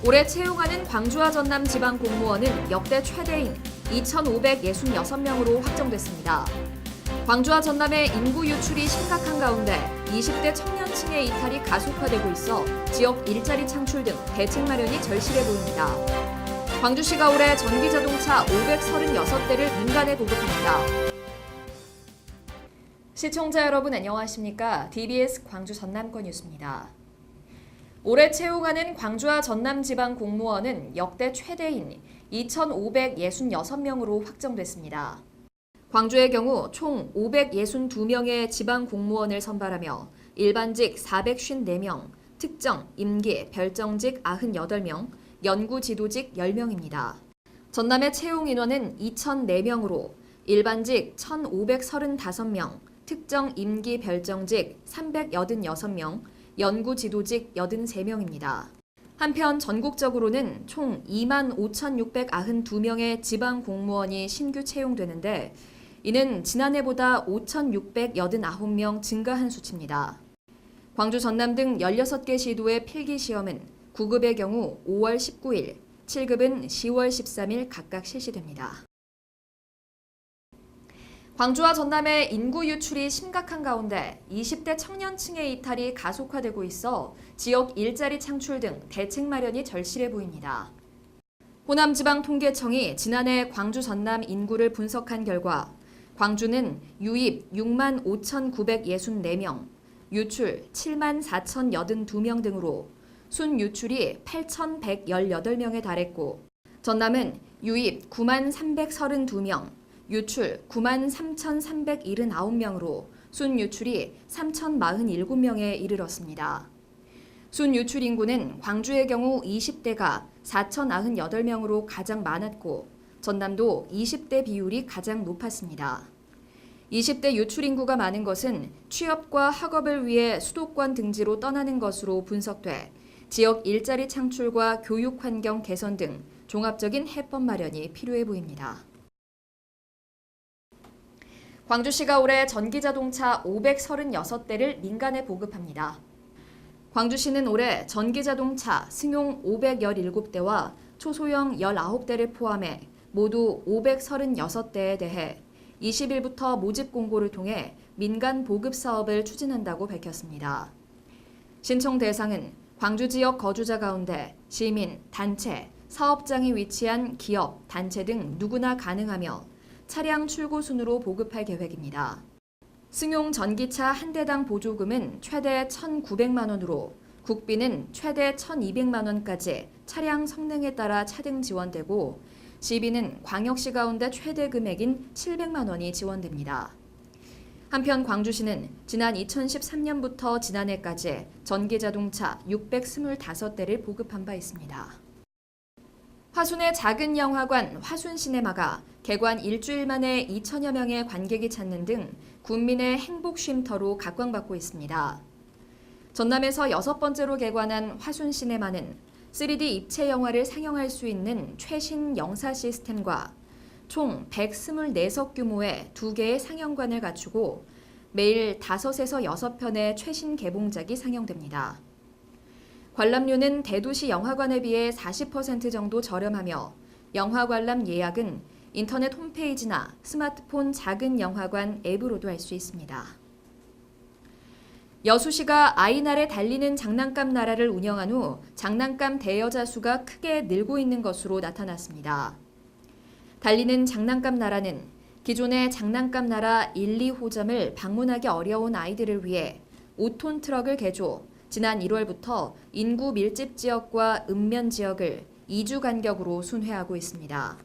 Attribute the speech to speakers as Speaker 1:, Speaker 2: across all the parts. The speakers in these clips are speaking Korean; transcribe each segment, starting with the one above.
Speaker 1: 올해 채용하는 광주와 전남 지방 공무원은 역대 최대인 2,566명으로 확정됐습니다. 광주와 전남의 인구 유출이 심각한 가운데 20대 청년층의 이탈이 가속화되고 있어 지역 일자리 창출 등 대책 마련이 절실해 보입니다. 광주시가 올해 전기자동차 536대를 민간에 보급합니다. 시청자 여러분 안녕하십니까? DBS 광주 전남권 뉴스입니다. 올해 채용하는 광주와 전남 지방 공무원은 역대 최대인 2,566명으로 확정됐습니다. 광주의 경우 총 562명의 지방 공무원을 선발하며 일반직 454명, 특정, 임기, 별정직 98명, 연구지도직 10명입니다. 전남의 채용 인원은 2,004명으로 일반직 1,535명, 특정 임기 별정직 386명, 연구지도직 83명입니다. 한편 전국적으로는 총 25,692명의 지방 공무원이 신규 채용되는데 이는 지난해보다 5,689명 증가한 수치입니다. 광주 전남 등 16개 시도의 필기시험은 9급의 경우 5월 19일, 7급은 10월 13일 각각 실시됩니다. 광주와 전남의 인구 유출이 심각한 가운데 20대 청년층의 이탈이 가속화되고 있어 지역 일자리 창출 등 대책 마련이 절실해 보입니다. 호남지방통계청이 지난해 광주 전남 인구를 분석한 결과 광주는 유입 65,964명, 유출 74,082명 등으로 순유출이 8,118명에 달했고 전남은 유입 93,332명, 유출 93,379명으로 순유출이 3,047명에 이르렀습니다. 순유출 인구는 광주의 경우 20대가 4,098명으로 가장 많았고 전남도 20대 비율이 가장 높았습니다. 20대 유출 인구가 많은 것은 취업과 학업을 위해 수도권 등지로 떠나는 것으로 분석돼 지역 일자리 창출과 교육 환경 개선 등 종합적인 해법 마련이 필요해 보입니다. 광주시가 올해 전기자동차 536대를 민간에 보급합니다. 광주시는 올해 전기자동차 승용 517대와 초소형 19대를 포함해 모두 536대에 대해 20일부터 모집 공고를 통해 민간 보급 사업을 추진한다고 밝혔습니다. 신청 대상은 광주 지역 거주자 가운데 시민, 단체, 사업장이 위치한 기업, 단체 등 누구나 가능하며 차량 출고 순으로 보급할 계획입니다. 승용 전기차 한 대당 보조금은 최대 1,900만 원으로 국비는 최대 1,200만 원까지 차량 성능에 따라 차등 지원되고 시비는 광역시 가운데 최대 금액인 700만 원이 지원됩니다. 한편 광주시는 지난 2013년부터 지난해까지 전기자동차 625대를 보급한 바 있습니다. 화순의 작은 영화관 화순시네마가 개관 일주일 만에 2천여 명의 관객이 찾는 등 군민의 행복 쉼터로 각광받고 있습니다. 전남에서 6번째로 개관한 화순시네마는 3D 입체 영화를 상영할 수 있는 최신 영사 시스템과 총 124석 규모의 2개의 상영관을 갖추고 매일 5에서 6편의 최신 개봉작이 상영됩니다. 관람료는 대도시 영화관에 비해 40% 정도 저렴하며 영화 관람 예약은 인터넷 홈페이지나 스마트폰 작은 영화관 앱으로도 할 수 있습니다. 여수시가 아이날에 달리는 장난감 나라를 운영한 후 장난감 대여자 수가 크게 늘고 있는 것으로 나타났습니다. 달리는 장난감 나라는 기존의 장난감 나라 1, 2호점을 방문하기 어려운 아이들을 위해 5톤 트럭을 개조, 지난 1월부터 인구 밀집 지역과 읍면 지역을 2주 간격으로 순회하고 있습니다.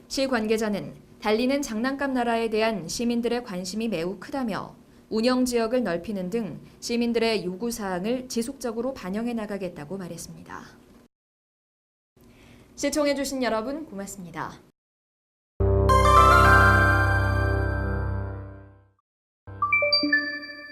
Speaker 1: 시 관계자는 달리는 장난감 나라에 대한 시민들의 관심이 매우 크다며 운영 지역을 넓히는 등 시민들의 요구사항을 지속적으로 반영해 나가겠다고 말했습니다. 시청해주신 여러분 고맙습니다.